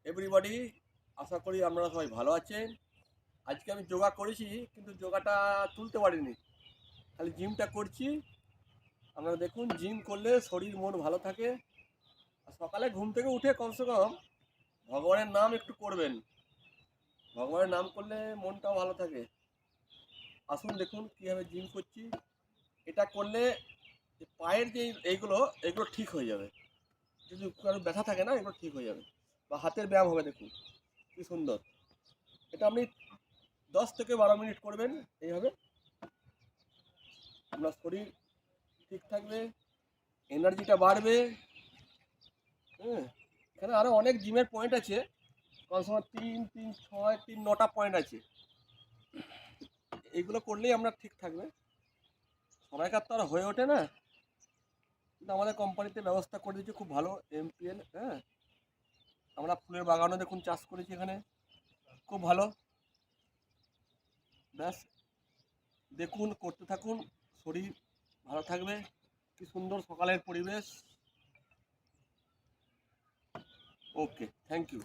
Everybody, আশা করি আপনারা সবাই ভালো আছেন। আজকে আমি যোগা করেছি, কিন্তু যোগাটা তুলতে পারিনি, খালি জিমটা করছি। আপনারা দেখুন, জিম করলে শরীর মন ভালো থাকে। আর সকালে ঘুম থেকে উঠে কমসে কম ভগবানের নাম একটু করবেন। ভগবানের নাম করলে মনটাও ভালো থাকে। আসুন দেখুন কীভাবে জিম করছি। এটা করলে পায়ের যে এইগুলো এগুলো ঠিক হয়ে যাবে। যদি কারো ব্যথা থাকে না, এগুলো ঠিক হয়ে যাবে। বা হাতের ব্যায়াম হবে, দেখুন কি সুন্দর। এটা আপনি 10 থেকে 12 মিনিট করবেন। এইভাবে আপনার শরীর ঠিক থাকবে, এনার্জিটা বাড়বে। হ্যাঁ, এখানে আরও অনেক জিমের পয়েন্ট আছে। কম সময় 3, 3, 6, 3, 9টা পয়েন্ট আছে। এইগুলো করলেই আপনার ঠিক থাকবে। সবাইকার তো আর হয়ে ওঠে না, কিন্তু আমাদের কোম্পানিতে ব্যবস্থা করে দিয়েছে খুব ভালো, এমপিএল। হ্যাঁ, আমরা ফুলের বাগানও দেখুন চাষ করেছি এখানে, খুব ভালো। ব্যাস, দেখুন, করতে থাকুন, শরীর ভালো থাকবে। কি সুন্দর সকালের পরিবেশ। ওকে, থ্যাংক ইউ।